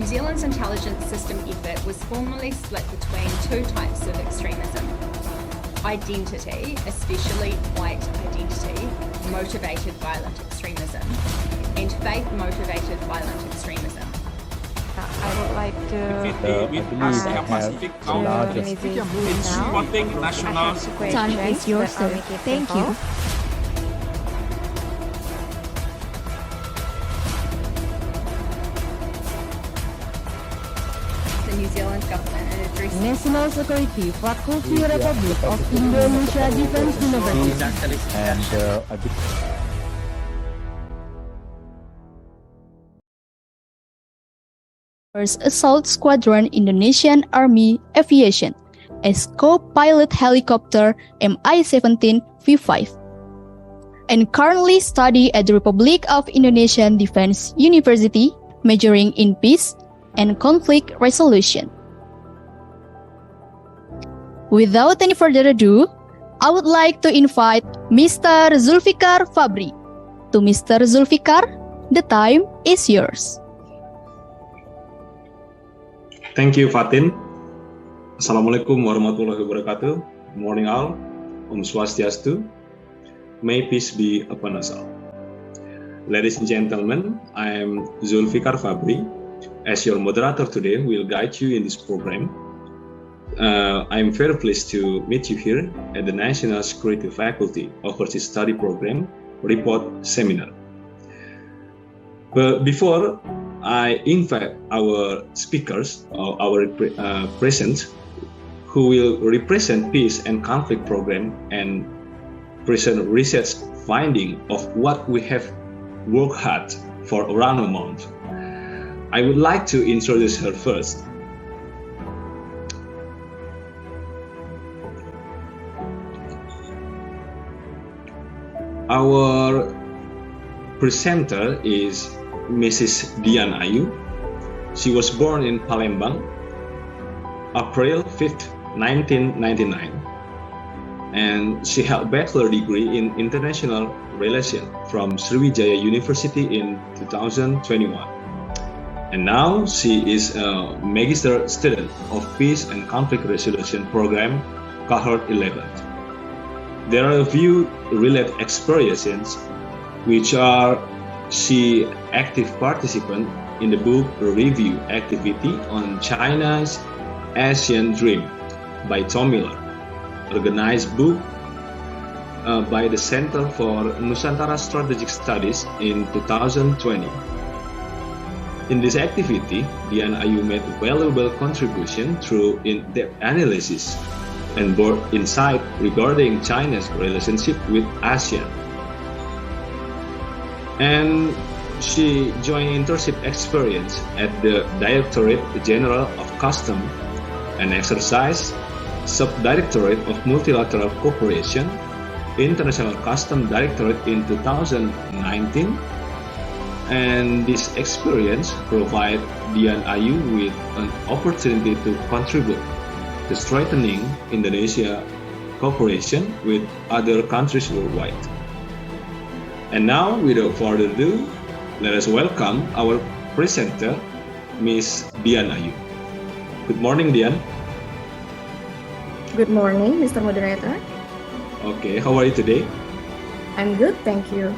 New Zealand's intelligence system effort was formally split between two types of extremism. Identity, especially white identity, motivated violent extremism, and faith-motivated violent extremism. I would like to with Asia-Pacific supporting national. Time is yours, sir. Thank you. The New Zealand government addressed National Security Faculty Republic of Indonesia Defense University. And First Assault Squadron Indonesian Army Aviation as co-pilot helicopter Mi-17 V5 and currently study at the Republic of Indonesia Defense University, majoring in peace and conflict resolution. Without any further ado, I would like to invite Mr. Zulfikar Fabri. To Mr. Zulfikar, the time is yours. Thank you, Fatin. Assalamualaikum warahmatullahi wabarakatuh. Good morning all. Om Swastiastu. May peace be upon us all. Ladies and gentlemen, I am Zulfikar Fabri. As your moderator today, will guide you in this program. I am very pleased to meet you here at the National Security Faculty Overseas Study Program Report Seminar. But before I invite our speakers, or our present, who will represent peace and conflict program and present research finding of what we have worked hard for around a month. I would like to introduce her first. Our presenter is Mrs. Dian Ayu. She was born in Palembang, April 5th, 1999, and she held bachelor degree in international relations from Sriwijaya University in 2021. And now she is a magister student of Peace and Conflict Resolution Program, Cohort 11. There are a few related experiences which are she active participant in the book review activity on China's Asian Dream by Tom Miller, organized book by the Center for Nusantara Strategic Studies in 2020. In this activity, Dian Ayu made a valuable contribution through in-depth analysis and brought insight regarding China's relationship with ASEAN. And she joined internship experience at the Directorate General of Customs and Exercise, Subdirectorate of Multilateral Cooperation, International Customs Directorate in 2019. And this experience provided Dian Ayu with an opportunity to contribute to strengthening Indonesia cooperation with other countries worldwide. And now, without further ado, let us welcome our presenter, Ms. Dian Ayu. Good morning, Dian. Good morning, Mr. Moderator. Okay, how are you today? I'm good, thank you.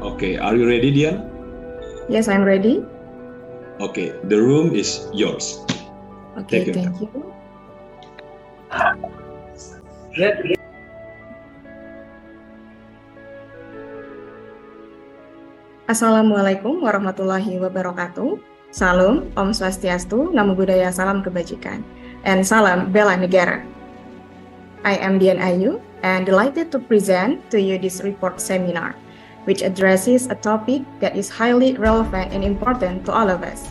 Okay, are you ready, Dian? Yes, I'm ready. Okay, the room is yours. Okay, thank you. Assalamualaikum warahmatullahi wabarakatuh. Salam, Om Swastiastu, Namo Buddhaya, Salam Kebajikan, and Salam Bela Negara. I am Dian Ayu and delighted to present to you this report seminar, which addresses a topic that is highly relevant and important to all of us.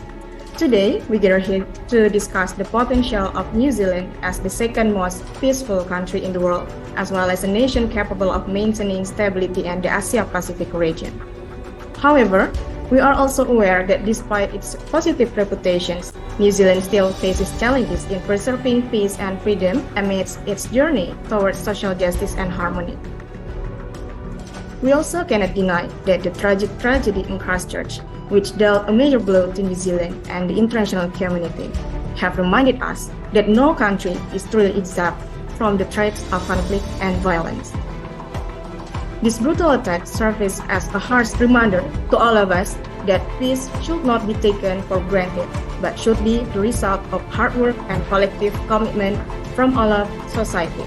Today, we gather here to discuss the potential of New Zealand as the second most peaceful country in the world, as well as a nation capable of maintaining stability in the Asia-Pacific region. However, we are also aware that despite its positive reputations, New Zealand still faces challenges in preserving peace and freedom amidst its journey towards social justice and harmony. We also cannot deny that the tragic tragedy in Christchurch which dealt a major blow to New Zealand and the international community, have reminded us that no country is truly exempt from the threats of conflict and violence. This brutal attack serves as a harsh reminder to all of us that peace should not be taken for granted, but should be the result of hard work and collective commitment from all of society.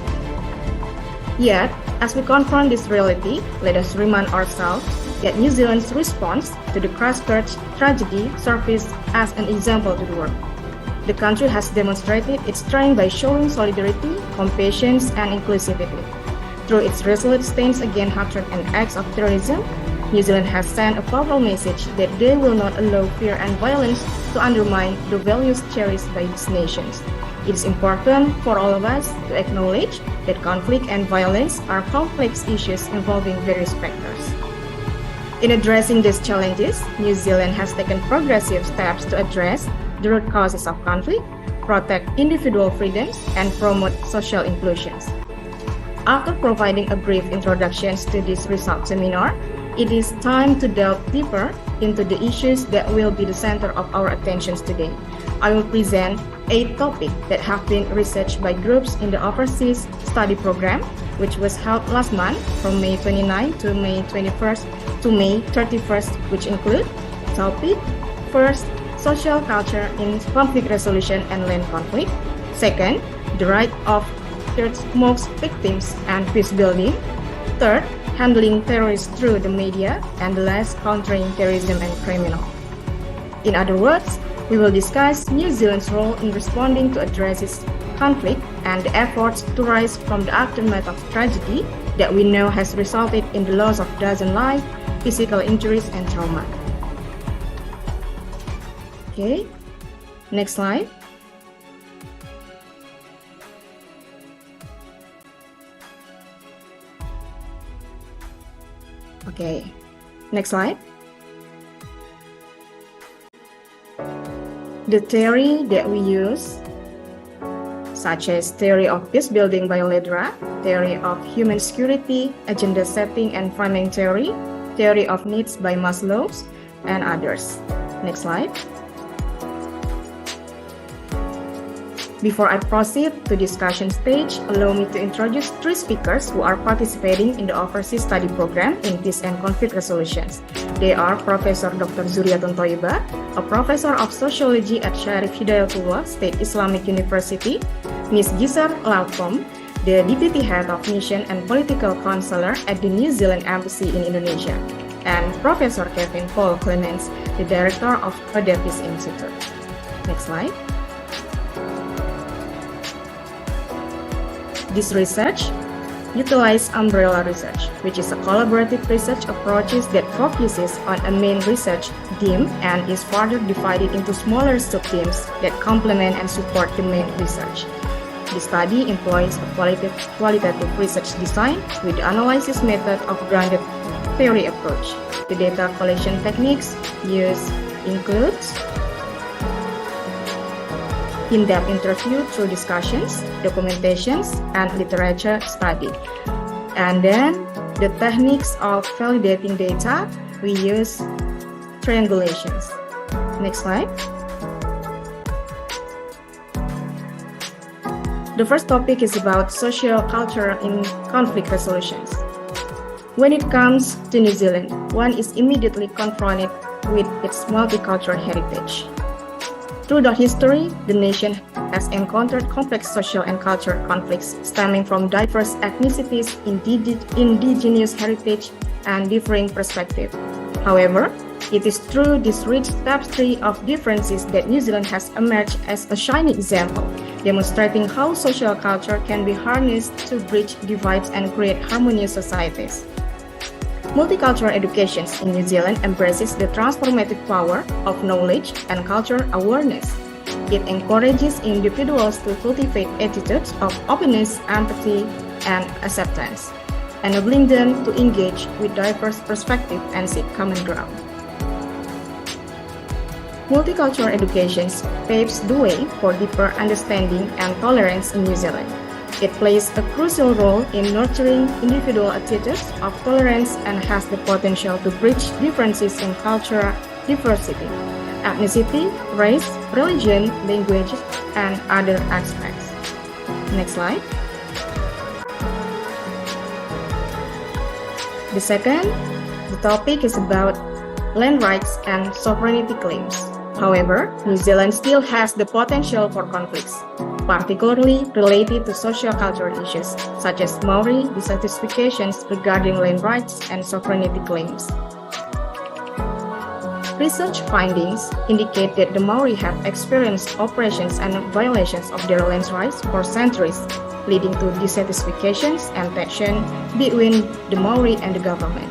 Yet, as we confront this reality, let us remind ourselves that New Zealand's response to the Christchurch tragedy serves as an example to the world. The country has demonstrated its strength by showing solidarity, compassion, and inclusivity. Through its resolute stance against hatred and acts of terrorism, New Zealand has sent a powerful message that they will not allow fear and violence to undermine the values cherished by these nations. It is important for all of us to acknowledge that conflict and violence are complex issues involving various factors. In addressing these challenges, New Zealand has taken progressive steps to address the root causes of conflict, protect individual freedoms, and promote social inclusions. After providing a brief introduction to this result seminar, it is time to delve deeper into the issues that will be the center of our attentions today. I will present 8 topics that have been researched by groups in the Overseas Study Program, which was held last month from May 29 to May 21st to May 31st, which include topic: first, social culture in conflict resolution and land conflict; second, the right of most victims and peace building; third, handling terrorists through the media; and the last, countering terrorism and criminal. In other words, we will discuss New Zealand's role in responding to address this conflict and the efforts to rise from the aftermath of tragedy that we know has resulted in the loss of dozens lives, physical injuries, and trauma. Okay, next slide. Okay, next slide. The theory that we use, such as theory of peace building by Ledra, theory of human security, agenda setting and framing theory, theory of needs by Maslow, and others. Next slide. Before I proceed to discussion stage, allow me to introduce 3 speakers who are participating in the Overseas Study Program in Peace and Conflict Resolutions. They are Professor Dr. Zuriatun Toiba, a Professor of Sociology at Syarif Hidayatullah State Islamic University, Ms. Gisar Laukom, the Deputy Head of Mission and Political Counselor at the New Zealand Embassy in Indonesia, and Professor Kevin Paul Clements, the Director of the Peace Institute. Next slide. This research utilizes umbrella research, which is a collaborative research approach that focuses on a main research theme and is further divided into smaller sub-themes that complement and support the main research. The study employs a qualitative research design with the analysis method of grounded theory approach. The data collection techniques used includes in-depth interview through discussions, documentations, and literature study. And then the techniques of validating data, we use triangulations. Next slide. The first topic is about social culture in conflict resolutions. When it comes to New Zealand, one is immediately confronted with its multicultural heritage. Throughout history, the nation has encountered complex social and cultural conflicts stemming from diverse ethnicities, indigenous heritage, and differing perspectives. However, it is through this rich tapestry of differences that New Zealand has emerged as a shining example, demonstrating how social culture can be harnessed to bridge divides and create harmonious societies. Multicultural education in New Zealand embraces the transformative power of knowledge and cultural awareness. It encourages individuals to cultivate attitudes of openness, empathy, and acceptance, enabling them to engage with diverse perspectives and seek common ground. Multicultural education paves the way for deeper understanding and tolerance in New Zealand. It plays a crucial role in nurturing individual attitudes of tolerance and has the potential to bridge differences in culture diversity, ethnicity, race, religion, language, and other aspects. Next slide. The topic is about land rights and sovereignty claims. However, New Zealand still has the potential for conflicts, particularly related to socio-cultural issues, such as Maori dissatisfactions regarding land rights and sovereignty claims. Research findings indicate that the Maori have experienced oppressions and violations of their land rights for centuries, leading to dissatisfactions and tension between the Maori and the government.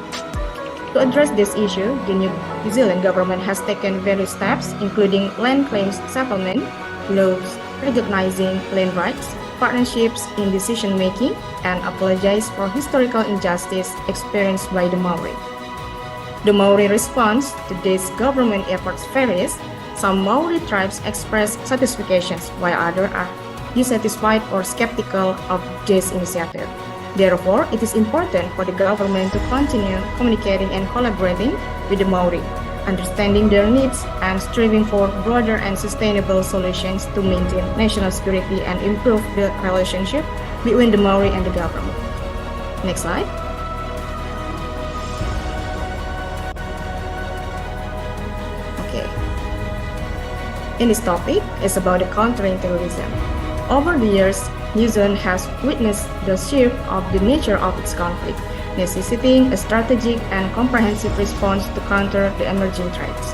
To address this issue, the New Zealand government has taken various steps, including land claims settlement, laws recognizing land rights, partnerships in decision-making, and apologize for historical injustice experienced by the Maori. The Maori response to these government efforts varies. Some Maori tribes express satisfactions, while others are dissatisfied or skeptical of this initiative. Therefore, it is important for the government to continue communicating and collaborating with the Maori, understanding their needs and striving for broader and sustainable solutions to maintain national security and improve the relationship between the Maori and the government. Next slide. Okay. In this topic is about the countering terrorism. Over the years, New Zealand has witnessed the shift of the nature of its conflict, necessitating a strategic and comprehensive response to counter the emerging threats.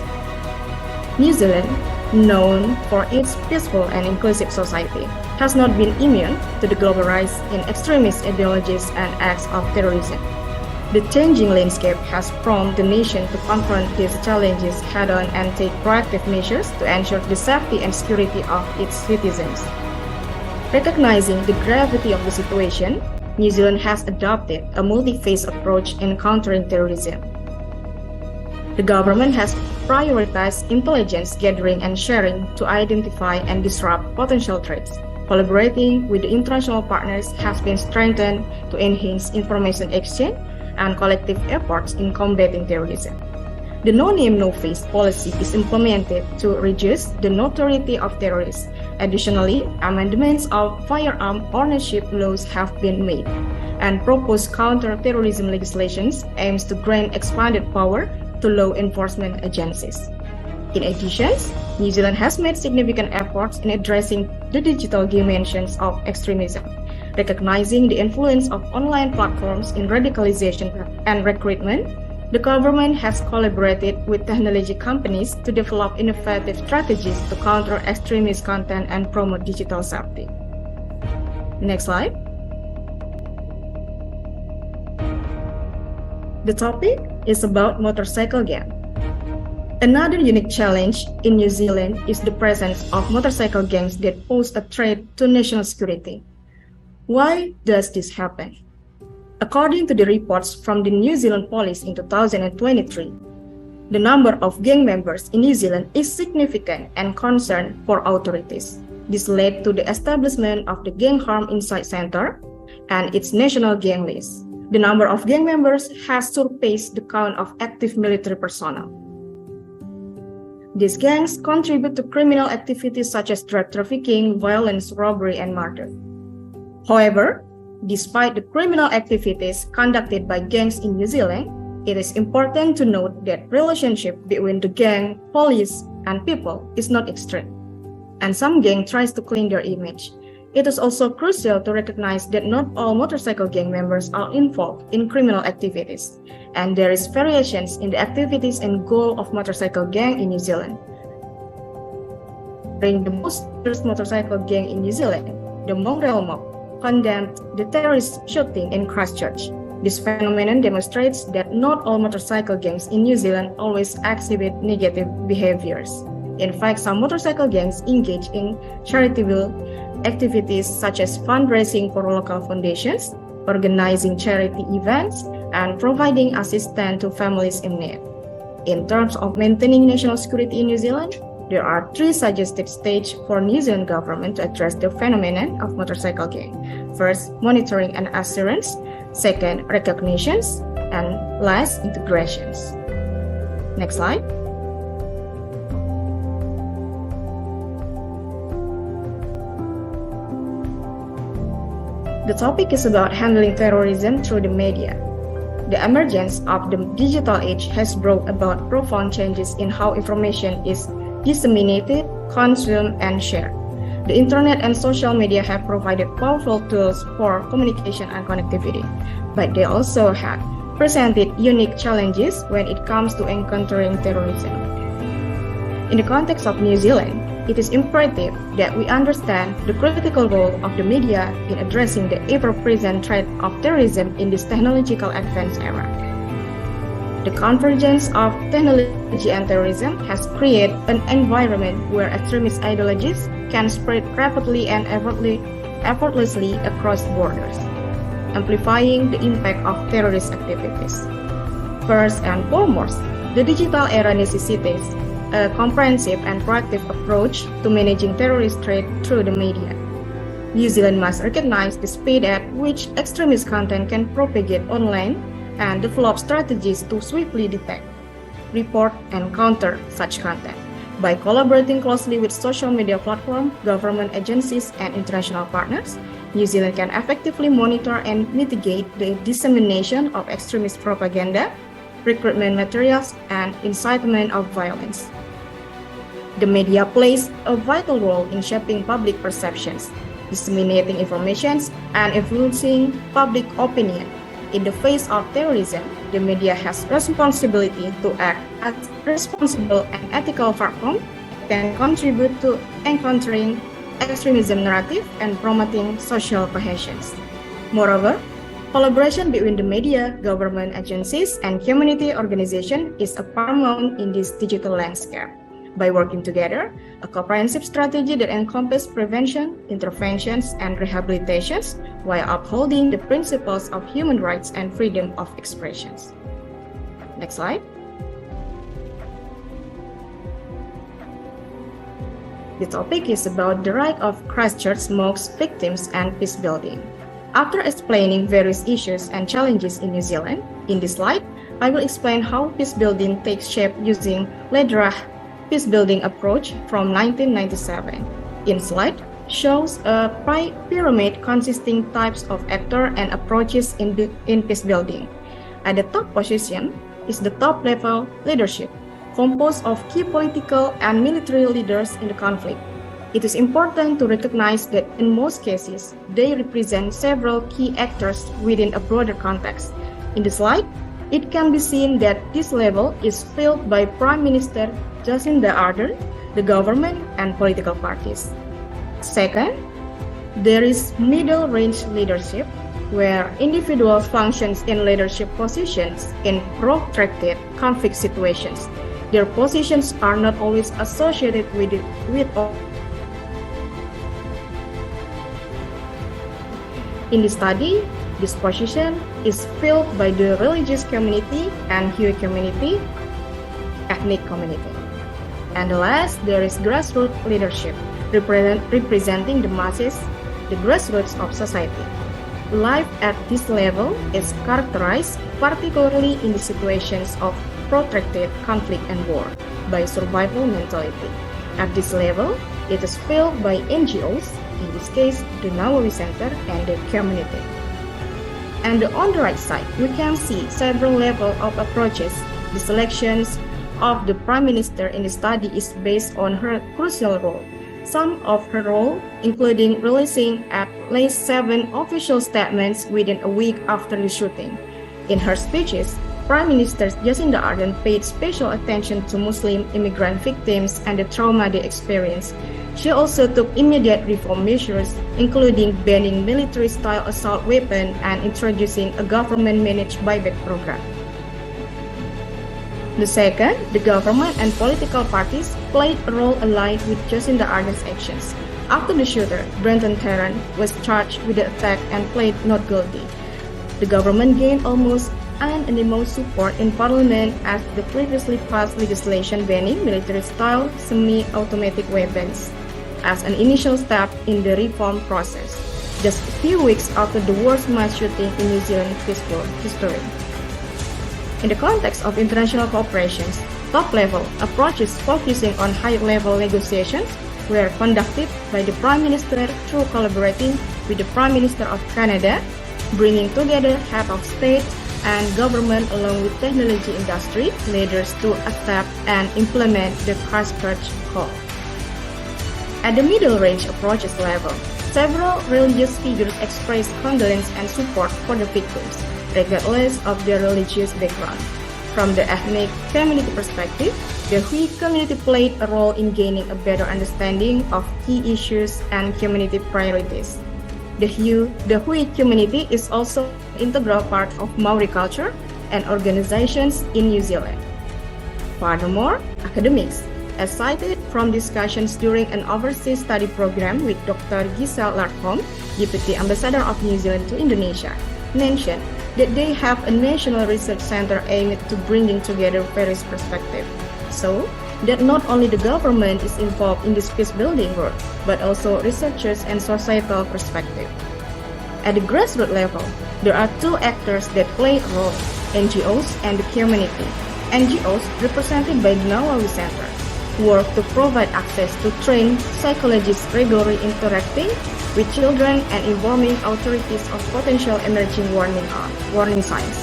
New Zealand, known for its peaceful and inclusive society, has not been immune to the global rise in extremist ideologies and acts of terrorism. The changing landscape has prompted the nation to confront these challenges head-on and take proactive measures to ensure the safety and security of its citizens. Recognizing the gravity of the situation, New Zealand has adopted a multi-phase approach in countering terrorism. The government has prioritized intelligence gathering and sharing to identify and disrupt potential threats. Collaborating with the international partners has been strengthened to enhance information exchange and collective efforts in combating terrorism. The no-name, no-face policy is implemented to reduce the notoriety of terrorists. Additionally, amendments of firearm ownership laws have been made, and proposed counter-terrorism legislation aims to grant expanded power to law enforcement agencies. In addition, New Zealand has made significant efforts in addressing the digital dimensions of extremism, recognizing the influence of online platforms in radicalization and recruitment. The government has collaborated with technology companies to develop innovative strategies to counter extremist content and promote digital safety. Next slide. The topic is about motorcycle gang. Another unique challenge in New Zealand is the presence of motorcycle gangs that pose a threat to national security. Why does this happen? According to the reports from the New Zealand Police in 2023, the number of gang members in New Zealand is significant and concern for authorities. This led to the establishment of the Gang Harm Insight Center and its national gang list. The number of gang members has surpassed the count of active military personnel. These gangs contribute to criminal activities such as drug trafficking, violence, robbery, and murder. However, despite the criminal activities conducted by gangs in New Zealand, it is important to note that relationship between the gang, police, and people is not extreme, and some gang tries to clean their image. It is also crucial to recognize that not all motorcycle gang members are involved in criminal activities, and there is variations in the activities and goal of motorcycle gang in New Zealand. During the most dangerous motorcycle gang in New Zealand, the Mongrel Mob condemned the terrorist shooting in Christchurch. This phenomenon demonstrates that not all motorcycle gangs in New Zealand always exhibit negative behaviors. In fact, some motorcycle gangs engage in charitable activities such as fundraising for local foundations, organizing charity events, and providing assistance to families in need. In terms of maintaining national security in New Zealand, there are 3 suggested stages for New Zealand government to address the phenomenon of motorcycle gang. First, monitoring and assurance. Second, recognitions. And last, integrations. Next slide. The topic is about handling terrorism through the media. The emergence of the digital age has brought about profound changes in how information is disseminated, consumed, and shared. The internet and social media have provided powerful tools for communication and connectivity, but they also have presented unique challenges when it comes to encountering terrorism. In the context of New Zealand, it is imperative that we understand the critical role of the media in addressing the ever-present threat of terrorism in this technological advanced era. The convergence of technology and terrorism has created an environment where extremist ideologies can spread rapidly and effortlessly across borders, amplifying the impact of terrorist activities. First and foremost, the digital era necessitates a comprehensive and proactive approach to managing terrorist threat through the media. New Zealand must recognize the speed at which extremist content can propagate online and develop strategies to swiftly detect, report, and counter such content. By collaborating closely with social media platforms, government agencies, and international partners, New Zealand can effectively monitor and mitigate the dissemination of extremist propaganda, recruitment materials, and incitement of violence. The media plays a vital role in shaping public perceptions, disseminating information, and influencing public opinion. In the face of terrorism, the media has responsibility to act as responsible and ethical platform that can contribute to encountering extremism narrative and promoting social cohesion. Moreover, collaboration between the media, government agencies, and community organizations is paramount in this digital landscape. By working together, a comprehensive strategy that encompasses prevention, interventions, and rehabilitations while upholding the principles of human rights and freedom of expression. Next slide. The topic is about the right of Christchurch mosque victims and peace building. After explaining various issues and challenges in New Zealand, in this slide, I will explain how peace building takes shape using Ledra peace building approach from 1997. In slide shows a pyramid consisting types of actor and approaches in peace building. At the top position is the top level leadership, composed of key political and military leaders in the conflict. It is important to recognize that in most cases, they represent several key actors within a broader context. In the slide, it can be seen that this level is filled by Prime Minister Jacinda Ardern, the government, and political parties. Second, there is middle-range leadership, where individuals function in leadership positions in protracted conflict situations. Their positions are not always associated with In the study, this position is filled by the religious community and Hui community, ethnic community. And last, there is grassroots leadership, representing the masses, the grassroots of society. Life at this level is characterized, particularly in the situations of protracted conflict and war, by survival mentality. At this level, it is filled by NGOs, in this case, the Nawawi Center and the community. And on the right side, we can see several levels of approaches. The selections of the Prime Minister in the study is based on her crucial role. Some of her role, including releasing at least 7 official statements within a week after the shooting. In her speeches, Prime Minister Jacinda Ardern paid special attention to Muslim immigrant victims and the trauma they experienced. She also took immediate reform measures, including banning military-style assault weapons and introducing a government-managed buyback program. The second, the government and political parties played a role aligned with Jacinda Ardern's actions. After the shooter, Brenton Tarrant was charged with the attack and pleaded not guilty. The government gained almost unanimous support in Parliament as the previously passed legislation banning military-style semi-automatic weapons as an initial step in the reform process, just a few weeks after the worst mass shooting in New Zealand's history. In the context of international cooperation, top-level approaches focusing on high-level negotiations were conducted by the Prime Minister through collaborating with the Prime Minister of Canada, bringing together head of state and government along with technology industry leaders to accept and implement the Christchurch Call. At the middle range approaches level, several religious figures expressed condolence and support for the victims, regardless of their religious background. From the ethnic community perspective, the Hui community played a role in gaining a better understanding of key issues and community priorities. The Hui community is also an integral part of Maori culture and organizations in New Zealand. Furthermore, academics, as cited from discussions during an overseas study program with Dr. Giselle Lartholm, Deputy Ambassador of New Zealand to Indonesia, mentioned that they have a national research center aimed to bringing together various perspectives, so that not only the government is involved in this peace-building work, but also researchers and societal perspective. At the grassroots level, there are two actors that play a role, NGOs and the community. NGOs, represented by the Nawawi Center, work to provide access to trained psychologists regularly interacting with children and informing authorities of potential emerging warning signs.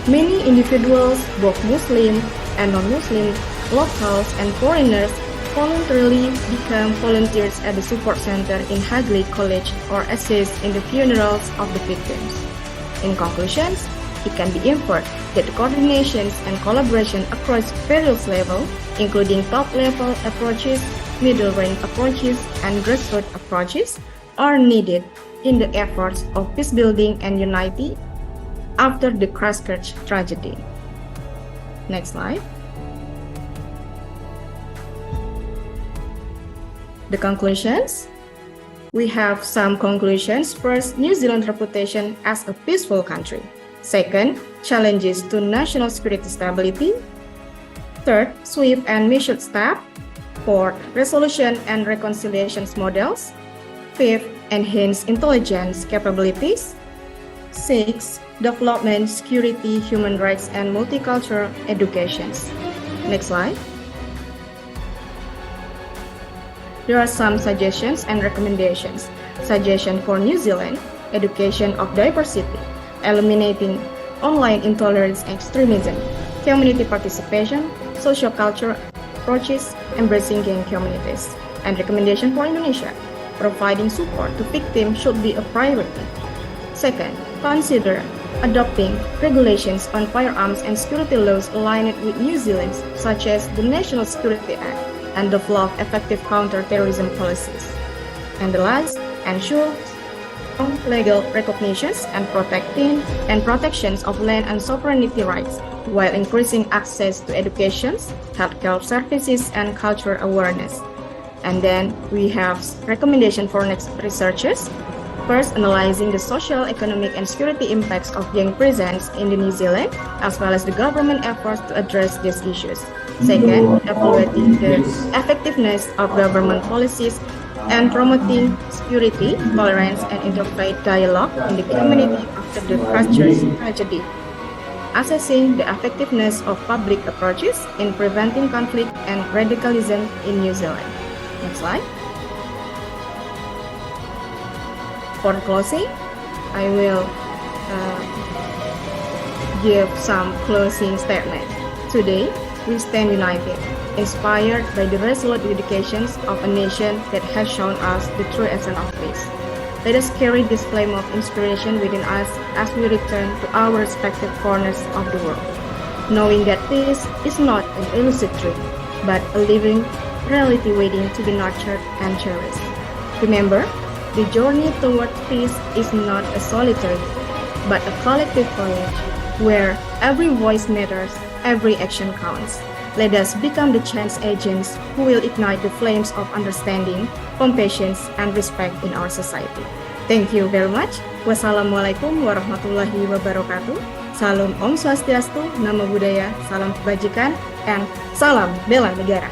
Many individuals, both Muslim and non-Muslim, locals and foreigners, voluntarily become volunteers at the support center in Hagley College or assist in the funerals of the victims. In conclusions, it can be inferred that the coordinations and collaboration across various levels, including top-level approaches, middle-range approaches, and grassroots approaches, are needed in the efforts of peace building and unity after the Christchurch tragedy. Next slide. The conclusions. We have some conclusions. First, New Zealand's reputation as a peaceful country. Second, challenges to national security stability. Third, swift and measured step. Fourth, resolution and reconciliation models. Fifth, enhance intelligence capabilities. Sixth, development, security, human rights, and multicultural educations. Next slide. There are some suggestions and recommendations. Suggestion for New Zealand: education of diversity, eliminating online intolerance and extremism, community participation, social culture approaches, embracing gang communities. And recommendation for Indonesia: providing support to victims should be a priority. Second, consider adopting regulations on firearms and security laws aligned with New Zealand's, such as the National Security Act, and develop effective counter-terrorism policies. And the last, ensure legal recognitions and protections of land and sovereignty rights, while increasing access to education, healthcare services, and cultural awareness. And then we have recommendation for next researchers. First, analyzing the social, economic, and security impacts of gang presence in New Zealand, as well as the government efforts to address these issues. Second, evaluating the effectiveness of government policies and promoting security, tolerance, and interfaith dialogue in the community after the Christchurch tragedy. Assessing the effectiveness of public approaches in preventing conflict and radicalism in New Zealand. Next slide. For closing, I will give some closing statement. Today, we stand united, inspired by the resolute dedications of a nation that has shown us the true essence of peace. Let us carry this flame of inspiration within us as we return to our respective corners of the world, knowing that peace is not an elusive dream, but a living reality waiting to be nurtured and cherished. Remember, the journey towards peace is not a solitary, but a collective voyage where every voice matters, every action counts. Let us become the change agents who will ignite the flames of understanding, compassion, and respect in our society. Thank you very much. Wassalamualaikum warahmatullahi wabarakatuh. Salam Om Swastiastu, Namo Buddhaya, Salam Kebajikan, and Salam Bela Negara.